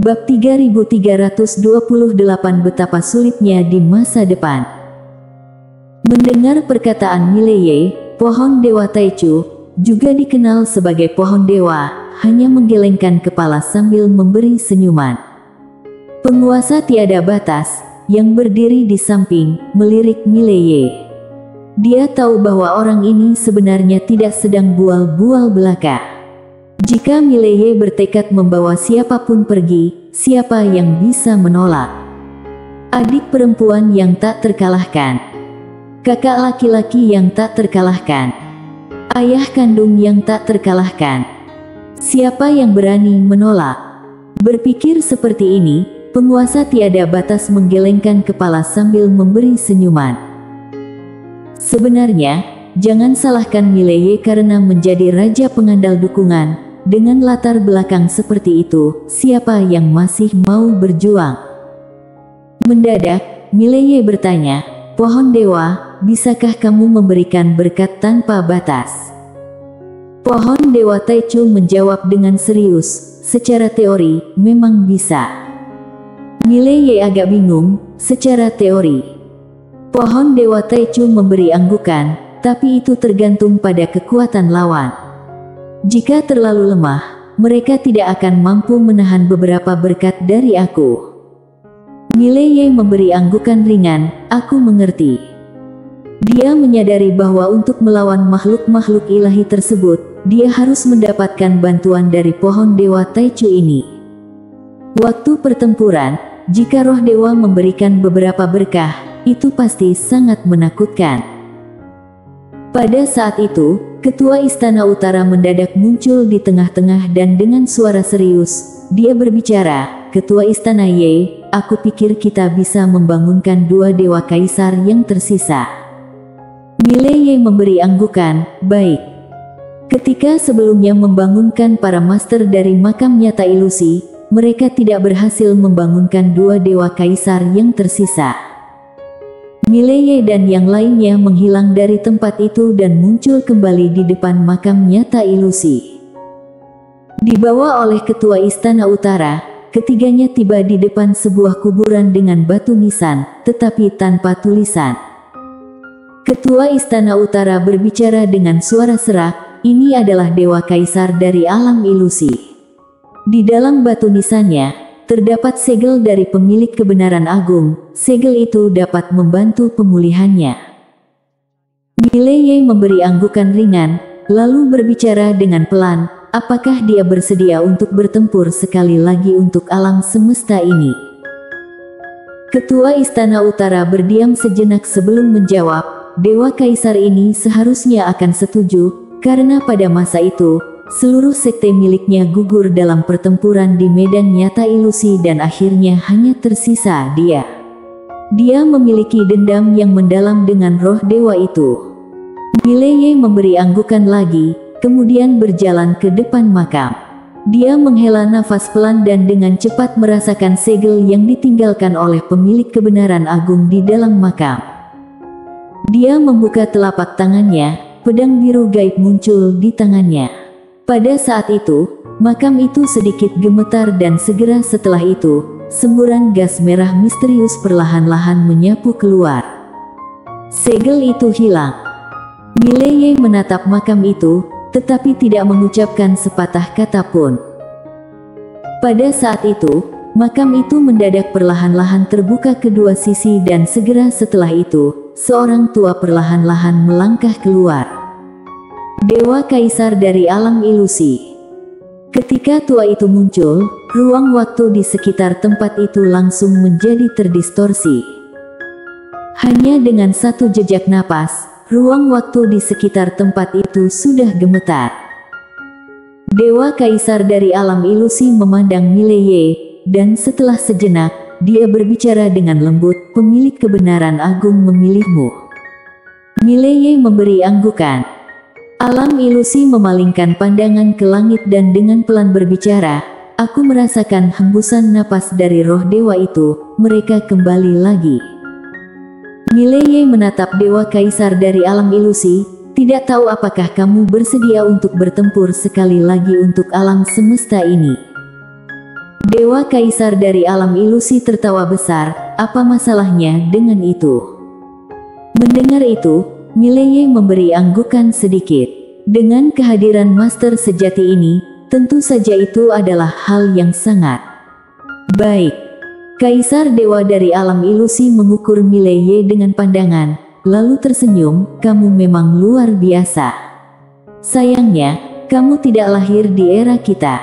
Bab 3328 Betapa sulitnya di masa depan. Mendengar perkataan Mileye, pohon dewa Taichu, juga dikenal sebagai pohon dewa, hanya menggelengkan kepala sambil memberi senyuman. Penguasa tiada batas, yang berdiri di samping, melirik Mileye. Dia tahu bahwa orang ini sebenarnya tidak sedang bual-bual belaka. Jika Mileye bertekad membawa siapapun pergi, siapa yang bisa menolak? Adik perempuan yang tak terkalahkan, kakak laki-laki yang tak terkalahkan, ayah kandung yang tak terkalahkan. Siapa yang berani menolak? Berpikir seperti ini, penguasa tiada batas menggelengkan kepala sambil memberi senyuman. Sebenarnya, jangan salahkan Mileye karena menjadi raja pengandal dukungan. Dengan latar belakang seperti itu, siapa yang masih mau berjuang? Mendadak, Mileye bertanya, "Pohon dewa, bisakah kamu memberikan berkat tanpa batas?" Pohon dewa Taichu menjawab dengan serius, "Secara teori, memang bisa." Mileye agak bingung, secara teori. Pohon dewa Taichu memberi anggukan, tapi itu tergantung pada kekuatan lawan. Jika terlalu lemah, mereka tidak akan mampu menahan beberapa berkat dari aku. Mileye memberi anggukan ringan, "Aku mengerti." Dia menyadari bahwa untuk melawan makhluk-makhluk ilahi tersebut, dia harus mendapatkan bantuan dari pohon dewa Taichu ini. Waktu pertempuran, jika roh dewa memberikan beberapa berkah, itu pasti sangat menakutkan. Pada saat itu, Ketua Istana Utara mendadak muncul di tengah-tengah dan dengan suara serius, dia berbicara, "Ketua Istana Ye, aku pikir kita bisa membangunkan dua dewa kaisar yang tersisa." Mileye memberi anggukan, "Baik." Ketika sebelumnya membangunkan para master dari makam nyata ilusi, mereka tidak berhasil membangunkan dua dewa kaisar yang tersisa. Mileye dan yang lainnya menghilang dari tempat itu dan muncul kembali di depan makam nyata ilusi. Dibawa oleh Ketua Istana Utara, ketiganya tiba di depan sebuah kuburan dengan batu nisan, tetapi tanpa tulisan. Ketua Istana Utara berbicara dengan suara serak, "Ini adalah dewa kaisar dari alam ilusi." Di dalam batu nisannya, terdapat segel dari pemilik kebenaran agung. Segel itu dapat membantu pemulihannya. Mileye memberi anggukan ringan, lalu berbicara dengan pelan, "Apakah dia bersedia untuk bertempur sekali lagi untuk alam semesta ini?" Ketua Istana Utara berdiam sejenak sebelum menjawab, "Dewa Kaisar ini seharusnya akan setuju, karena pada masa itu, seluruh sekte miliknya gugur dalam pertempuran di medan nyata ilusi dan akhirnya hanya tersisa dia. Dia memiliki dendam yang mendalam dengan roh dewa itu." Mileye memberi anggukan lagi, kemudian berjalan ke depan makam. Dia menghela nafas pelan dan dengan cepat merasakan segel yang ditinggalkan oleh pemilik kebenaran agung di dalam makam. Dia membuka telapak tangannya, pedang biru gaib muncul di tangannya. Pada saat itu, makam itu sedikit gemetar dan segera setelah itu, semburan gas merah misterius perlahan-lahan menyapu keluar. Segel itu hilang. Mileye menatap makam itu, tetapi tidak mengucapkan sepatah kata pun. Pada saat itu, makam itu mendadak perlahan-lahan terbuka kedua sisi dan segera setelah itu, seorang tua perlahan-lahan melangkah keluar. Dewa Kaisar dari alam ilusi. Ketika tua itu muncul, ruang waktu di sekitar tempat itu langsung menjadi terdistorsi. Hanya dengan satu jejak napas, ruang waktu di sekitar tempat itu sudah gemetar. Dewa Kaisar dari alam ilusi memandang Mileye, dan setelah sejenak, dia berbicara dengan lembut, "Pemilik kebenaran agung memilihmu." Mileye memberi anggukan. Alam ilusi memalingkan pandangan ke langit dan dengan pelan berbicara, "Aku merasakan hembusan napas dari roh dewa itu, mereka kembali lagi." Mileye menatap dewa kaisar dari alam ilusi, "Tidak tahu apakah kamu bersedia untuk bertempur sekali lagi untuk alam semesta ini?" Dewa Kaisar dari alam ilusi tertawa besar, apa masalahnya dengan itu? Mendengar itu, Mileye memberi anggukan sedikit. Dengan kehadiran master sejati ini, tentu saja itu adalah hal yang sangat baik. Kaisar Dewa dari alam ilusi mengukur Mileye dengan pandangan, lalu tersenyum, kamu memang luar biasa. Sayangnya, kamu tidak lahir di era kita.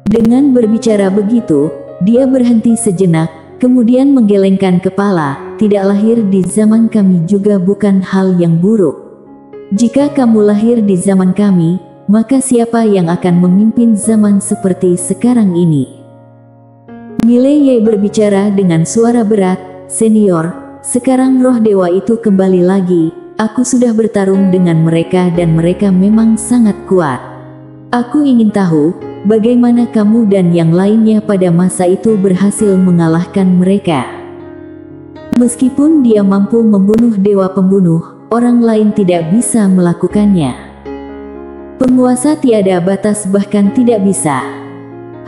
Dengan berbicara begitu, dia berhenti sejenak, kemudian menggelengkan kepala, tidak lahir di zaman kami juga bukan hal yang buruk. Jika kamu lahir di zaman kami, maka siapa yang akan memimpin zaman seperti sekarang ini? Mileye berbicara dengan suara berat, senior, sekarang roh dewa itu kembali lagi, aku sudah bertarung dengan mereka dan mereka memang sangat kuat. Aku ingin tahu, bagaimana kamu dan yang lainnya pada masa itu berhasil mengalahkan mereka. Meskipun dia mampu membunuh dewa pembunuh, orang lain tidak bisa melakukannya. Penguasa tiada batas bahkan tidak bisa.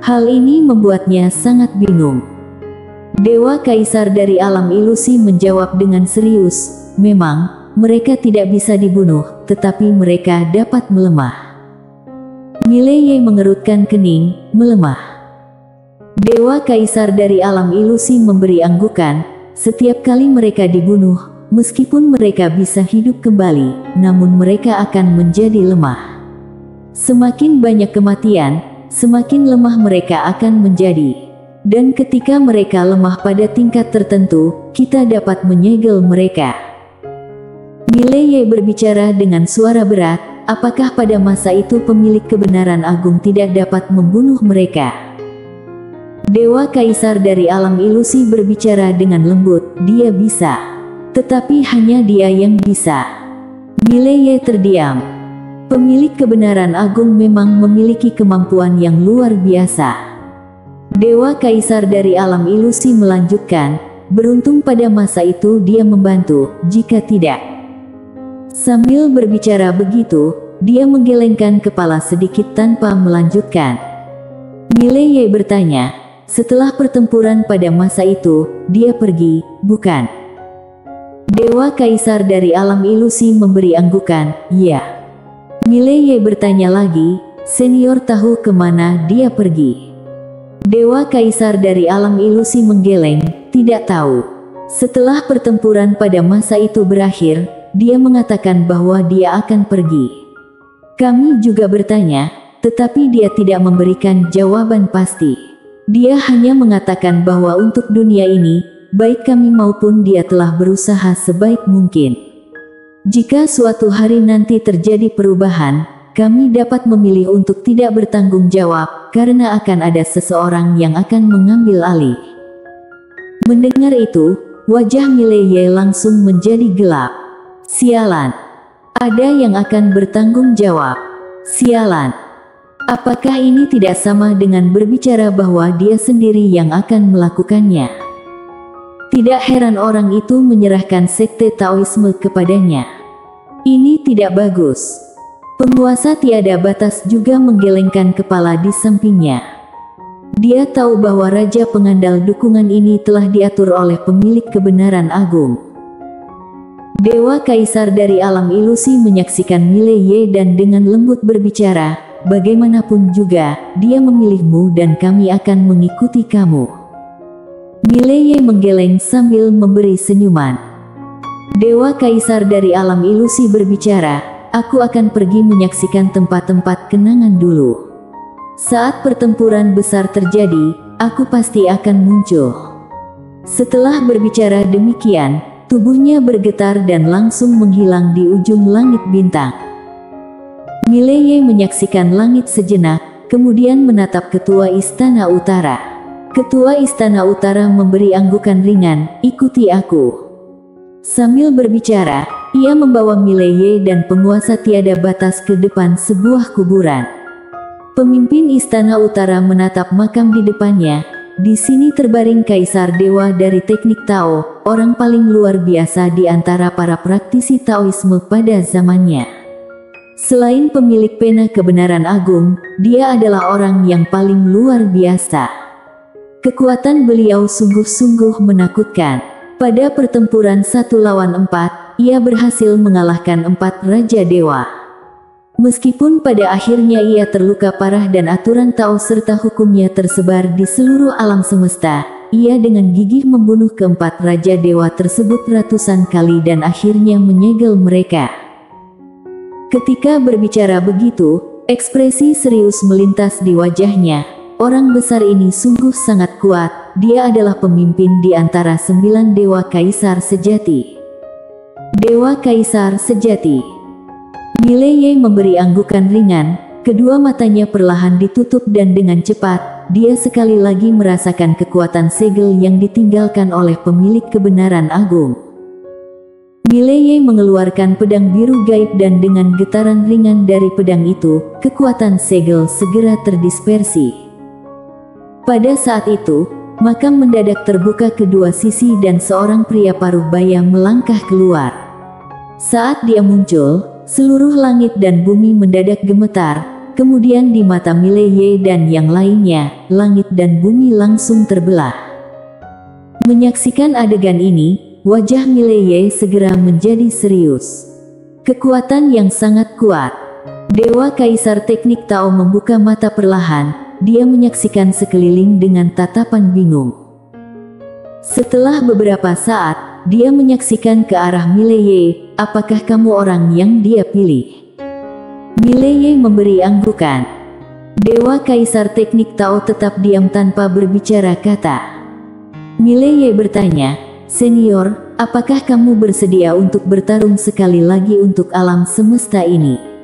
Hal ini membuatnya sangat bingung. Dewa Kaisar dari alam ilusi menjawab dengan serius, memang, mereka tidak bisa dibunuh, tetapi mereka dapat melemah. Mileye mengerutkan kening, melemah. Dewa Kaisar dari alam ilusi memberi anggukan, setiap kali mereka dibunuh, meskipun mereka bisa hidup kembali, namun mereka akan menjadi lemah. Semakin banyak kematian, semakin lemah mereka akan menjadi. Dan ketika mereka lemah pada tingkat tertentu, kita dapat menyegel mereka. Mileye berbicara dengan suara berat, apakah pada masa itu pemilik kebenaran agung tidak dapat membunuh mereka? Dewa Kaisar dari alam ilusi berbicara dengan lembut, dia bisa. Tetapi hanya dia yang bisa. Mileye terdiam. Pemilik kebenaran agung memang memiliki kemampuan yang luar biasa. Dewa Kaisar dari alam ilusi melanjutkan, beruntung pada masa itu dia membantu, jika tidak. Sambil berbicara begitu, dia menggelengkan kepala sedikit tanpa melanjutkan. Mileye bertanya, setelah pertempuran pada masa itu, dia pergi, bukan? Dewa Kaisar dari alam ilusi memberi anggukan, ya. Mileye bertanya lagi, senior tahu kemana dia pergi? Dewa Kaisar dari alam ilusi menggeleng, tidak tahu. Setelah pertempuran pada masa itu berakhir, dia mengatakan bahwa dia akan pergi. Kami juga bertanya, tetapi dia tidak memberikan jawaban pasti. Dia hanya mengatakan bahwa untuk dunia ini, baik kami maupun dia telah berusaha sebaik mungkin. Jika suatu hari nanti terjadi perubahan, kami dapat memilih untuk tidak bertanggung jawab, karena akan ada seseorang yang akan mengambil alih. Mendengar itu, wajah Mileye langsung menjadi gelap. Sialan. Ada yang akan bertanggung jawab. Sialan. Apakah ini tidak sama dengan berbicara bahwa dia sendiri yang akan melakukannya? Tidak heran orang itu menyerahkan sekte Taoisme kepadanya. Ini tidak bagus. Penguasa tiada batas juga menggelengkan kepala di sampingnya. Dia tahu bahwa raja pengandal dukungan ini telah diatur oleh pemilik kebenaran agung. Dewa Kaisar dari alam ilusi menyaksikan Mileye dan dengan lembut berbicara, bagaimanapun juga, dia memilihmu dan kami akan mengikuti kamu. Mileye menggeleng sambil memberi senyuman. Dewa Kaisar dari alam ilusi berbicara, aku akan pergi menyaksikan tempat-tempat kenangan dulu. Saat pertempuran besar terjadi, aku pasti akan muncul. Setelah berbicara demikian, tubuhnya bergetar dan langsung menghilang di ujung langit bintang. Mileye menyaksikan langit sejenak, kemudian menatap Ketua Istana Utara. Ketua Istana Utara memberi anggukan ringan, ikuti aku. Sambil berbicara, ia membawa Mileye dan penguasa tiada batas ke depan sebuah kuburan. Pemimpin Istana Utara menatap makam di depannya. Di sini terbaring Kaisar Dewa dari teknik Tao, orang paling luar biasa di antara para praktisi Taoisme pada zamannya. Selain pemilik pena kebenaran agung, dia adalah orang yang paling luar biasa. Kekuatan beliau sungguh-sungguh menakutkan. Pada pertempuran 1 lawan 4, ia berhasil mengalahkan 4 Raja Dewa. Meskipun pada akhirnya ia terluka parah dan aturan Tao serta hukumnya tersebar di seluruh alam semesta, ia dengan gigih membunuh keempat Raja Dewa tersebut ratusan kali dan akhirnya menyegel mereka. Ketika berbicara begitu, ekspresi serius melintas di wajahnya. Orang besar ini sungguh sangat kuat, dia adalah pemimpin di antara 9 Dewa Kaisar sejati. Dewa Kaisar sejati. Mileye memberi anggukan ringan, kedua matanya perlahan ditutup dan dengan cepat, dia sekali lagi merasakan kekuatan segel yang ditinggalkan oleh pemilik kebenaran agung. Mileye mengeluarkan pedang biru gaib dan dengan getaran ringan dari pedang itu, kekuatan segel segera terdispersi. Pada saat itu, makam mendadak terbuka kedua sisi dan seorang pria paruh baya melangkah keluar. Saat dia muncul, seluruh langit dan bumi mendadak gemetar, kemudian di mata Mileye dan yang lainnya, langit dan bumi langsung terbelah. Menyaksikan adegan ini, wajah Mileye segera menjadi serius. Kekuatan yang sangat kuat. Dewa Kaisar Teknik Tao membuka mata perlahan, dia menyaksikan sekeliling dengan tatapan bingung. Setelah beberapa saat, dia menyaksikan ke arah Mileye, apakah kamu orang yang dia pilih? Mileye memberi anggukan. Dewa Kaisar Teknik Tao tetap diam tanpa berbicara kata. Mileye bertanya, "Senior, apakah kamu bersedia untuk bertarung sekali lagi untuk alam semesta ini?"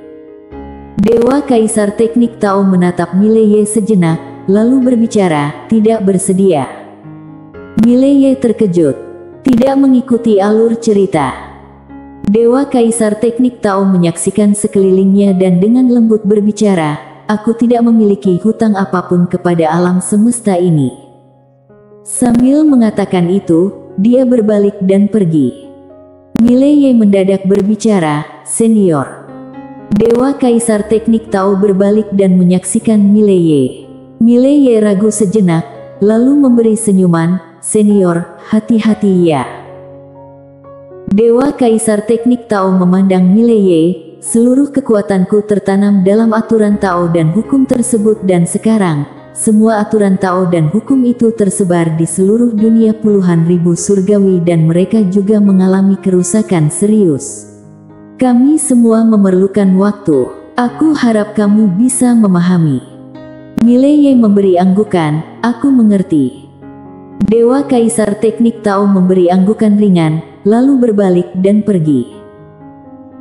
Dewa Kaisar Teknik Tao menatap Mileye sejenak, lalu berbicara, "Tidak bersedia." Mileye terkejut, tidak mengikuti alur cerita. Dewa Kaisar Teknik Tao menyaksikan sekelilingnya dan dengan lembut berbicara, "Aku tidak memiliki hutang apapun kepada alam semesta ini." Sambil mengatakan itu, dia berbalik dan pergi. Mileye mendadak berbicara, "Senior." Dewa Kaisar Teknik Tao berbalik dan menyaksikan Mileye. Mileye ragu sejenak, lalu memberi senyuman, "Senior, hati-hati ya." Dewa Kaisar Teknik Tao memandang Mileye, "Seluruh kekuatanku tertanam dalam aturan Tao dan hukum tersebut dan sekarang, semua aturan Tao dan hukum itu tersebar di seluruh dunia puluhan ribu surgawi dan mereka juga mengalami kerusakan serius. Kami semua memerlukan waktu. Aku harap kamu bisa memahami." Mileye memberi anggukan, "Aku mengerti." Dewa Kaisar Teknik Tao memberi anggukan ringan, lalu berbalik dan pergi.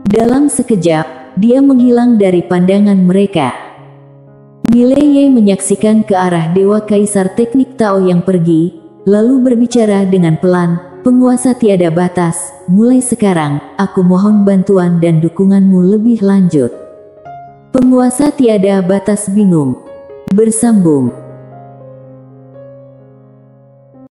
Dalam sekejap, dia menghilang dari pandangan mereka. Mileye menyaksikan ke arah Dewa Kaisar Teknik Tao yang pergi, lalu berbicara dengan pelan, "Penguasa tiada batas, mulai sekarang, aku mohon bantuan dan dukunganmu lebih lanjut." Penguasa tiada batas bingung. Bersambung.